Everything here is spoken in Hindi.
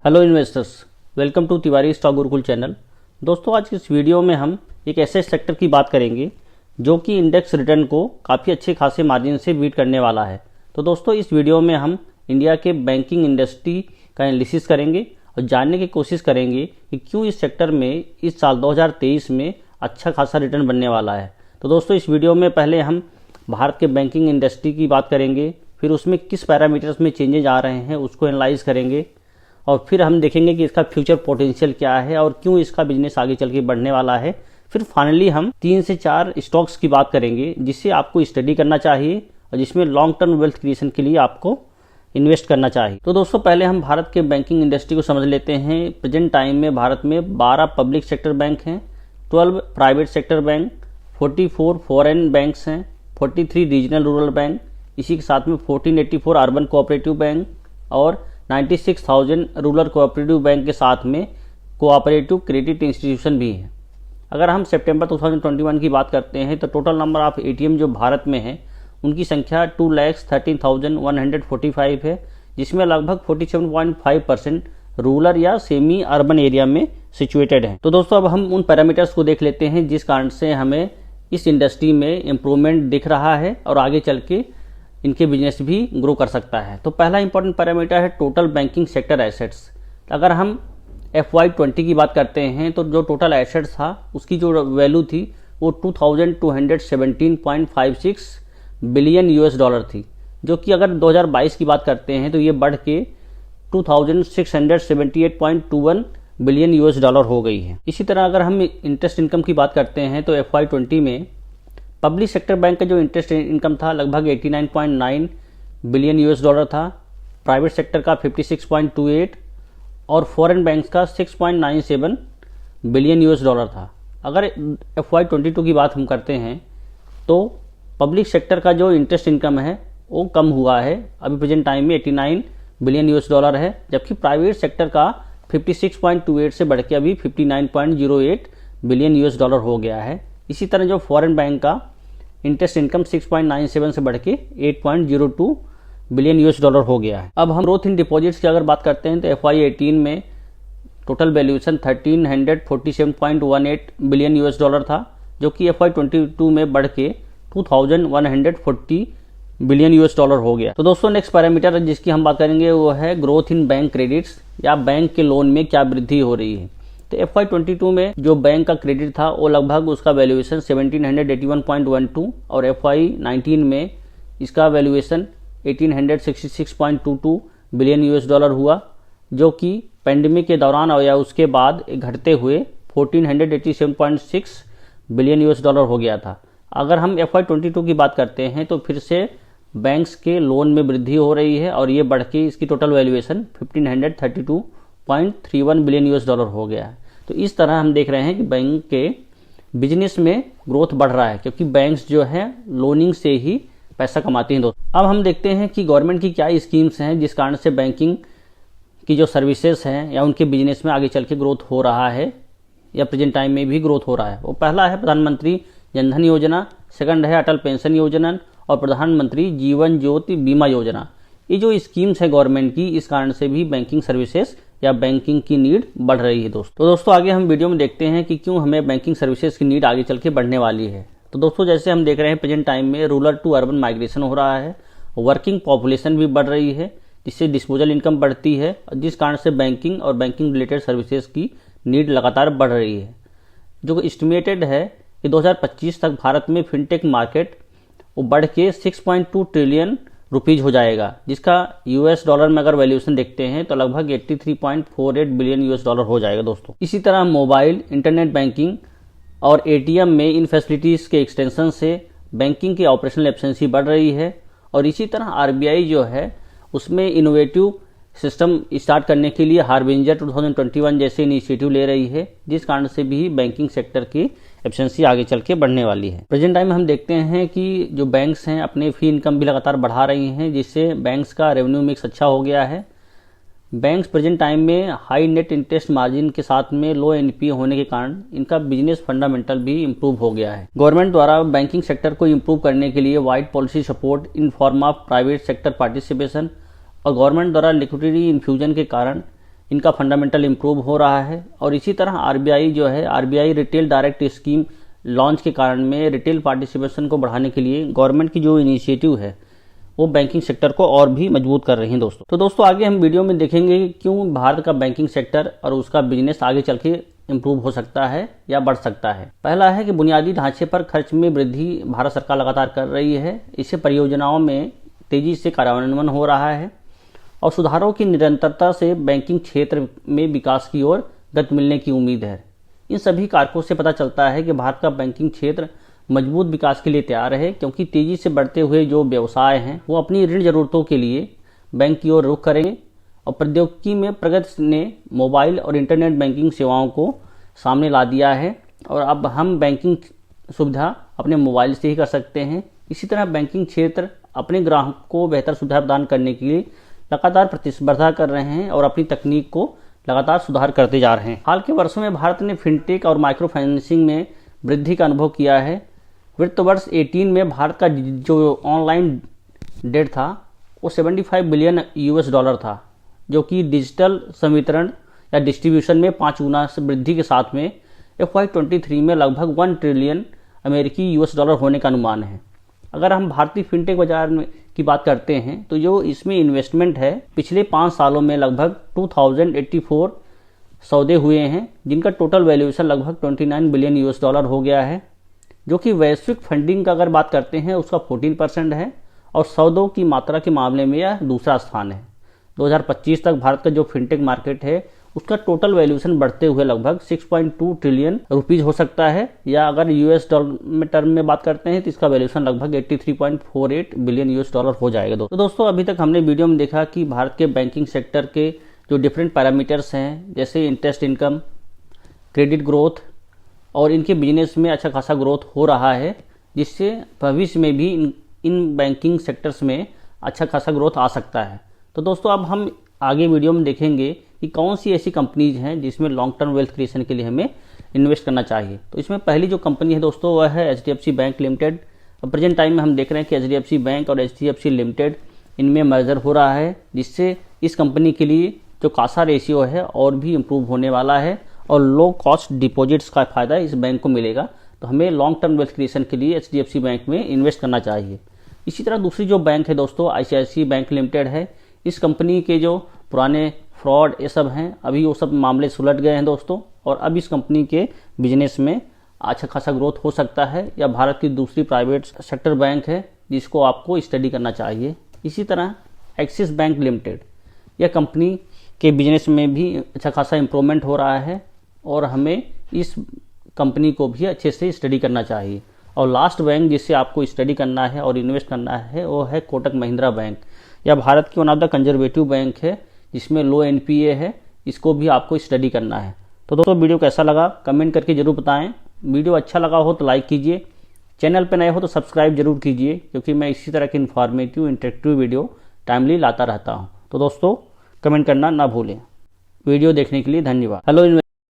Hello investors, welcome to Tiwari stock Gurukul channel. दोस्तों, आज की इस वीडियो में हम एक ऐसे सेक्टर की बात करेंगे जो कि इंडेक्स रिटर्न को काफ़ी अच्छे खासे मार्जिन से बीट करने वाला है। तो दोस्तों, इस वीडियो में हम इंडिया के बैंकिंग इंडस्ट्री का एनालिसिस करेंगे और जानने की कोशिश करेंगे कि क्यों इस सेक्टर में इस साल 2023 में अच्छा खासा रिटर्न बनने वाला है। तो दोस्तों, इस वीडियो में पहले हम भारत के बैंकिंग इंडस्ट्री की बात करेंगे, फिर उसमें किस पैरामीटर्स में चेंजेज आ रहे हैं उसको एनालाइज करेंगे और फिर हम देखेंगे कि इसका फ्यूचर पोटेंशियल क्या है और क्यों इसका बिजनेस आगे चल के बढ़ने वाला है। फिर फाइनली हम 3 से 4 स्टॉक्स की बात करेंगे जिससे आपको स्टडी करना चाहिए और जिसमें लॉन्ग टर्म वेल्थ क्रिएशन के लिए आपको इन्वेस्ट करना चाहिए। तो दोस्तों, पहले हम भारत के बैंकिंग इंडस्ट्री को समझ लेते हैं। प्रेजेंट टाइम में भारत में 12 पब्लिक सेक्टर बैंक हैं, 12 private sector bank, 44 foreign banks हैं, 43 रीजनल रूरल बैंक, इसी के साथ में 1484 अर्बन कोऑपरेटिव बैंक और 96,000 रूरल कोऑपरेटिव बैंक के साथ में कोऑपरेटिव क्रेडिट इंस्टीट्यूशन भी है। अगर हम सितंबर 2021 की बात करते हैं तो टोटल नंबर ऑफ एटीएम जो भारत में है उनकी संख्या 2,13,145 है, जिसमें लगभग 47.5% रूरल या सेमी अर्बन एरिया में सिचुएटेड है। तो दोस्तों, अब हम उन पैरामीटर्स को देख लेते हैं जिस कारण से हमें इस इंडस्ट्री में इम्प्रूवमेंट दिख रहा है और आगे चल के इनके बिजनेस भी ग्रो कर सकता है। तो पहला इंपॉर्टेंट पैरामीटर है टोटल बैंकिंग सेक्टर एसेट्स। अगर हम FY20 की बात करते हैं तो जो टोटल एसेट्स था उसकी जो वैल्यू थी वो 2217.56 बिलियन US डॉलर थी, जो कि अगर 2022 की बात करते हैं तो ये बढ़ के 2678.21 बिलियन US डॉलर हो गई है। इसी तरह अगर हम इंटरेस्ट इनकम की बात करते हैं तो FY20 में पब्लिक सेक्टर बैंक का जो इंटरेस्ट इनकम था लगभग 89.9 बिलियन US डॉलर था, प्राइवेट सेक्टर का 56.28 और फॉरेन बैंक्स का 6.97 बिलियन US डॉलर था। अगर FY22 की बात हम करते हैं तो पब्लिक सेक्टर का जो इंटरेस्ट इनकम है वो कम हुआ है, अभी प्रेजेंट टाइम में 89 बिलियन US डॉलर है, जबकि प्राइवेट सेक्टर का 56.28 से बढ़ के अभी 59.08 बिलियन US डॉलर हो गया है। इसी तरह जो फॉरेन बैंक का इंटरेस्ट इनकम 6.97 से बढ़ के 8.02 बिलियन US डॉलर हो गया है। अब हम ग्रोथ इन डिपॉजिट्स की अगर बात करते हैं तो FY18 में total valuation 1347.18 billion US dollar था, जो कि FY22 में बढ़ के 2140 बिलियन US डॉलर हो गया। तो दोस्तों, नेक्स्ट पैरामीटर जिसकी हम बात करेंगे वो है ग्रोथ इन बैंक क्रेडिट्स या बैंक के लोन में क्या वृद्धि हो रही है। तो FY22 में जो बैंक का क्रेडिट था वो लगभग उसका वैल्यूएशन 1781.12 और FY19 में इसका वैल्यूएशन 1866.22 बिलियन US डॉलर हुआ, जो कि पेंडेमिक के दौरान या उसके बाद घटते हुए 1487.6 बिलियन US डॉलर हो गया था। अगर हम FY22 की बात करते हैं तो फिर से बैंक्स के लोन में वृद्धि हो रही है और ये बढ़ के इसकी total valuation 1532.31 billion US dollar हो गया है। तो इस तरह हम देख रहे हैं कि बैंक के बिजनेस में ग्रोथ बढ़ रहा है, क्योंकि बैंक्स जो है लोनिंग से ही पैसा कमाती हैं। दोस्तों, अब हम देखते हैं कि गवर्नमेंट की क्या स्कीम्स हैं जिस कारण से बैंकिंग की जो सर्विसेज हैं या उनके बिजनेस में आगे चल के ग्रोथ हो रहा है या प्रेजेंट टाइम में भी ग्रोथ हो रहा है। वो पहला है प्रधानमंत्री जनधन योजना, सेकंड है अटल पेंशन योजना और प्रधानमंत्री जीवन ज्योति बीमा योजना। ये जो स्कीम्स है गवर्नमेंट की, इस कारण से भी बैंकिंग सर्विसेज या बैंकिंग की नीड बढ़ रही है। दोस्तों आगे हम वीडियो में देखते हैं कि क्यों हमें बैंकिंग सर्विसेज की नीड आगे चल के बढ़ने वाली है। तो दोस्तों, जैसे हम देख रहे हैं प्रेजेंट टाइम में रूरल टू अर्बन माइग्रेशन हो रहा है, वर्किंग पॉपुलेशन भी बढ़ रही है, जिससे डिस्पोजल इनकम बढ़ती है, जिस कारण से बैंकिंग और बैंकिंग रिलेटेड सर्विसेज की नीड लगातार बढ़ रही है। जो एस्टिमेटेड है कि 2025 तक भारत में फिनटेक मार्केट वो बढ़ के 6.2 ट्रिलियन रुपीज हो जाएगा, जिसका US डॉलर में अगर वैल्यूएशन देखते हैं तो लगभग 83.48 बिलियन US डॉलर हो जाएगा। दोस्तों, इसी तरह मोबाइल, इंटरनेट बैंकिंग और ATM में इन फैसिलिटीज के एक्सटेंशन से बैंकिंग की ऑपरेशनल एफिशिएंसी बढ़ रही है और इसी तरह RBI जो है उसमें इनोवेटिव सिस्टम स्टार्ट करने के लिए हार्बिंजर 2021 जैसे इनिशिएटिव ले रही है, जिस कारण से भी बैंकिंग सेक्टर की एफिशिएंसी आगे चल के बढ़ने वाली है। प्रेजेंट टाइम में हम देखते हैं कि जो बैंक्स हैं अपने फी इनकम भी लगातार बढ़ा रही हैं, जिससे बैंक्स का रेवेन्यू मिक्स अच्छा हो गया है। बैंक्स प्रेजेंट टाइम में हाई नेट इंटरेस्ट मार्जिन के साथ में लो NPA होने के कारण इनका बिजनेस फंडामेंटल भी इम्प्रूव हो गया है। गवर्नमेंट द्वारा बैंकिंग सेक्टर को इम्प्रूव करने के लिए wide policy support in form of private sector participation और गवर्नमेंट द्वारा लिक्विडिटी इन्फ्यूजन के कारण इनका फंडामेंटल इम्प्रूव हो रहा है। और इसी तरह आरबीआई जो है, RBI retail direct scheme launch के कारण में रिटेल पार्टिसिपेशन को बढ़ाने के लिए गवर्नमेंट की जो इनिशिएटिव है वो बैंकिंग सेक्टर को और भी मजबूत कर रही हैं दोस्तों। तो दोस्तों आगे हम वीडियो में देखेंगे कि क्यों भारत का बैंकिंग सेक्टर और उसका बिजनेस आगे चल के इम्प्रूव हो सकता है या बढ़ सकता है। पहला है कि बुनियादी ढांचे पर खर्च में वृद्धि भारत सरकार लगातार कर रही है। इससे परियोजनाओं में तेजी से कार्यान्वयन हो रहा है और सुधारों की निरंतरता से बैंकिंग क्षेत्र में विकास की ओर गति मिलने की उम्मीद है। इन सभी कारकों से पता चलता है कि भारत का बैंकिंग क्षेत्र मजबूत विकास के लिए तैयार है, क्योंकि तेजी से बढ़ते हुए जो व्यवसाय हैं वो अपनी ऋण जरूरतों के लिए बैंक की ओर रुख करेंगे। और प्रौद्योगिकी में प्रगति ने मोबाइल और इंटरनेट बैंकिंग सेवाओं को सामने ला दिया है और अब हम बैंकिंग सुविधा अपने मोबाइल से ही कर सकते हैं। इसी तरह बैंकिंग क्षेत्र अपने ग्राहकों को बेहतर सुविधा प्रदान करने के लिए लगातार प्रतिस्पर्धा कर रहे हैं और अपनी तकनीक को लगातार सुधार करते जा रहे हैं। हाल के वर्षों में भारत ने फिनटेक और माइक्रो फाइनेंसिंग में वृद्धि का अनुभव किया है। वित्त वर्ष 18 में भारत का जो ऑनलाइन डेट था वो 75 बिलियन US$ था, जो कि डिजिटल संवितरण या डिस्ट्रीब्यूशन में 5 गुना से वृद्धि के साथ में FY23 में लगभग 1 ट्रिलियन अमेरिकी US$ होने का अनुमान है। अगर हम भारतीय फिनटेक बाजार की बात करते हैं तो जो इसमें इन्वेस्टमेंट है पिछले 5 सालों में लगभग 2084 सौदे हुए हैं, जिनका टोटल वैल्यूएशन लगभग 29 बिलियन US$ हो गया है, जो कि वैश्विक फंडिंग का अगर बात करते हैं उसका 14% है और सौदों की मात्रा के मामले में यह दूसरा स्थान है। 2025 तक भारत का जो फिनटेक मार्केट है उसका टोटल वैल्यूएशन बढ़ते हुए लगभग 6.2 ट्रिलियन रुपीज हो सकता है, या अगर US$ में टर्म में बात करते हैं तो इसका वैल्यूएशन लगभग 83.48 बिलियन US$ हो जाएगा। तो दोस्तों अभी तक हमने वीडियो में देखा कि भारत के बैंकिंग सेक्टर के जो डिफरेंट पैरामीटर्स हैं, जैसे इंटरेस्ट इनकम, क्रेडिट ग्रोथ, और इनके बिजनेस में अच्छा खासा ग्रोथ हो रहा है, जिससे भविष्य में भी इन बैंकिंग सेक्टर्स में अच्छा खासा ग्रोथ आ सकता है। तो दोस्तों अब हम आगे वीडियो में देखेंगे कि कौन सी ऐसी कंपनीज हैं जिसमें लॉन्ग टर्म वेल्थ क्रिएशन के लिए हमें इन्वेस्ट करना चाहिए। तो इसमें पहली जो कंपनी है दोस्तों वह है HDFC bank limited. Present time में हम देख रहे हैं कि HDFC बैंक और HDFC लिमिटेड इनमें मर्जर हो रहा है, जिससे इस कंपनी के लिए जो कासा रेशियो है और भी इम्प्रूव होने वाला है और लो कॉस्ट डिपॉजिट्स का फायदा इस बैंक को मिलेगा। तो हमें लॉन्ग टर्म वेल्थ क्रिएशन के लिए HDFC बैंक में इन्वेस्ट करना चाहिए। इसी तरह दूसरी जो बैंक है दोस्तों ICICI बैंक लिमिटेड है। इस कंपनी के जो पुराने फ्रॉड ये सब हैं, अभी वो सब मामले सुलझ गए हैं दोस्तों, और अब इस कंपनी के बिजनेस में अच्छा खासा ग्रोथ हो सकता है। या भारत की दूसरी प्राइवेट सेक्टर बैंक है जिसको आपको स्टडी करना चाहिए। इसी तरह एक्सिस बैंक लिमिटेड, यह कंपनी के बिजनेस में भी अच्छा खासा इम्प्रूवमेंट हो रहा है और हमें इस कंपनी को भी अच्छे से स्टडी करना चाहिए। और लास्ट बैंक जिससे आपको स्टडी करना है और इन्वेस्ट करना है वो है कोटक महिंद्रा बैंक। यह भारत की one of the conservative bank है जिसमें लो NPA है, इसको भी आपको स्टडी करना है। तो दोस्तों वीडियो कैसा लगा कमेंट करके जरूर बताएं। वीडियो अच्छा लगा हो तो लाइक कीजिए, चैनल पर नए हो तो सब्सक्राइब जरूर कीजिए, क्योंकि मैं इसी तरह की इन्फॉर्मेटिव इंटरेक्टिव वीडियो टाइमली लाता रहता हूँ। तो दोस्तों कमेंट करना ना भूलें। वीडियो देखने के लिए धन्यवाद। हेलो